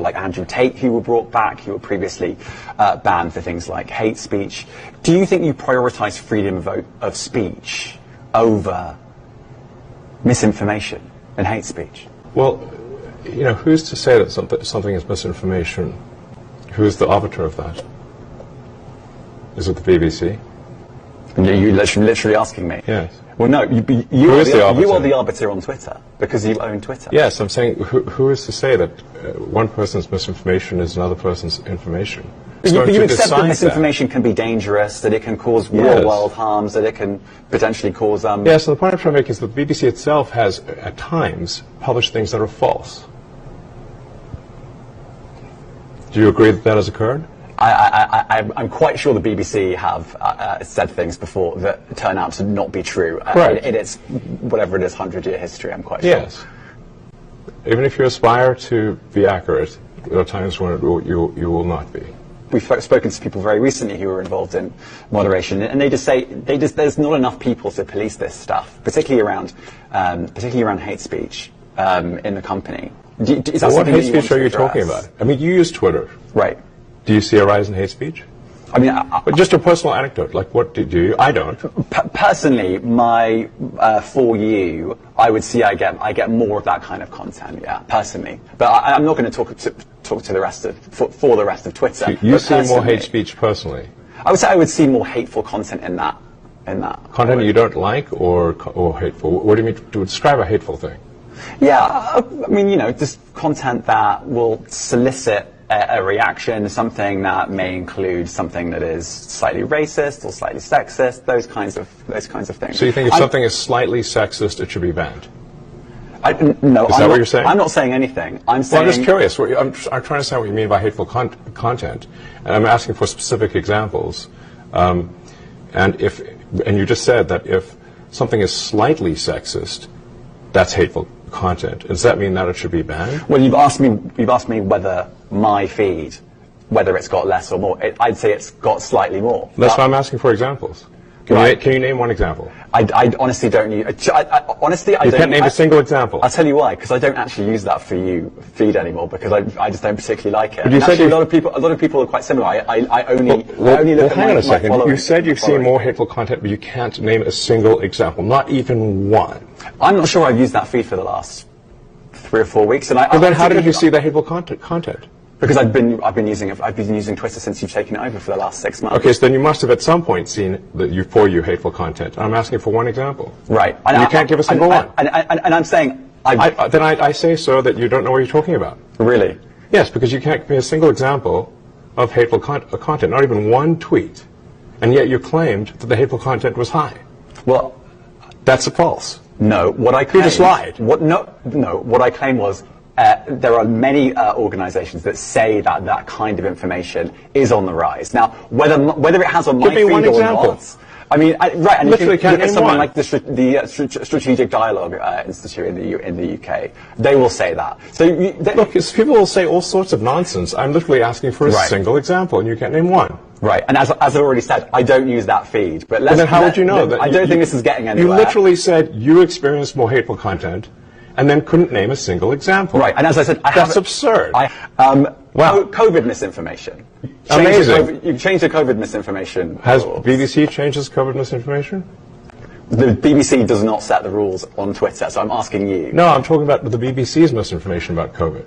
people like Andrew Tate who were brought back, who were previously banned for things like hate speech. Do you think you prioritize freedom of speech over misinformation and hate speech? Well, who's to say that something is misinformation? Who's the arbiter of that? Is it the BBC? You're literally asking me? Yes. Well, no, you are the arbiter on Twitter, because you own Twitter. Yes, I'm saying, who is to say that one person's misinformation is another person's information? But you accept that misinformation can be dangerous, that it can cause real-world harms, that it can potentially cause... Yes, and the point I'm trying to make is that the BBC itself has, at times, published things that are false. Do you agree that that has occurred? I'm quite sure the BBC have said things before that turn out to not be true. Right. In its, whatever it is, 100-year history, I'm quite sure. Yes. Even if you aspire to be accurate, there are times when you will not be. We've spoken to people very recently who were involved in moderation, and they just say there's not enough people to police this stuff, particularly around hate speech in the company. Is that what hate speech speech are you talking about? I mean, you use Twitter, right? Do you see a rise in hate speech? I mean, but just a personal anecdote. Like, what do you? I don't. Personally, for you, I would see I get more of that kind of content. Yeah, personally, but I'm not going to talk to the rest of for the rest of Twitter. So you see more hate speech personally? I would say I would see more hateful content in that. Content you don't like, or hateful? What do you mean to describe a hateful thing? Yeah, I mean, just content that will solicit a reaction, something that may include something that is slightly racist or slightly sexist, those kinds of things. So you think if something is slightly sexist, it should be banned? No, is that what you're saying? I'm not saying anything. I'm saying. Well, I'm just curious. I'm trying to understand what you mean by hateful content, and I'm asking for specific examples. And you just said that if something is slightly sexist, that's hateful content. Does that mean that it should be banned? Well, you've asked me whether my feed, whether it's got less or more. I'd say it's got slightly more. That's why I'm asking for examples. Can you name one example? I honestly don't use. Honestly, I you don't. Can't name a single example. I'll tell you why. Because I don't actually use that for you feed anymore. Because I just don't particularly like it. But you said actually, a lot of people are quite similar. I only look at hang on a second. my You said you've seen more hateful content, but you can't name a single example, not even one. I'm not sure I've used that feed for the last 3 or 4 weeks. And then how did you see the hateful content? Because I've been using Twitter since you've taken it over for the last 6 months. Okay, so then you must have at some point seen for you hateful content. I'm asking for one example. Right. And you can't give a single one. And I'm saying I say so that you don't know what you're talking about. Really? Yes, because you can't give me a single example of hateful content, not even one tweet, and yet you claimed that the hateful content was high. Well, that's false. No, what I claimed... You just lied. What I claimed was there are many organizations that say that kind of information is on the rise. Now, whether it has on my feed or not... I mean, right, and literally you can look at someone like the Strategic Dialogue Institute in the UK. They will say that. So look, people will say all sorts of nonsense. I'm literally asking for a single example, and you can't name one. Right, and as I've already said, I don't use that feed. But then how would you know? I don't think this is getting anywhere. You literally said you experienced more hateful content, and then couldn't name a single example. Right, and as I said, that's absurd. Wow. COVID misinformation. Amazing. You've changed the COVID misinformation. Has BBC changed its COVID misinformation? The BBC does not set the rules on Twitter, so I'm asking you. No, I'm talking about the BBC's misinformation about COVID.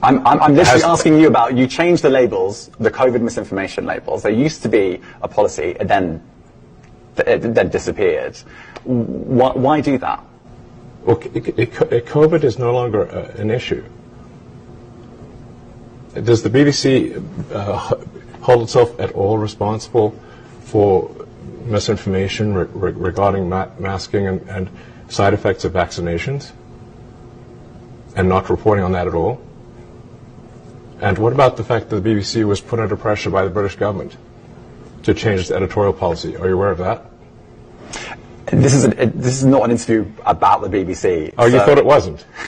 I'm literally asking you about, you changed the labels, the COVID misinformation labels. There used to be a policy, and then it disappeared. Why do that? Well, COVID is no longer an issue. Does the BBC hold itself at all responsible for misinformation regarding masking and side effects of vaccinations, and not reporting on that at all? And what about the fact that the BBC was put under pressure by the British government to change its editorial policy? Are you aware of that? This is not an interview about the BBC. Oh, so you thought it wasn't?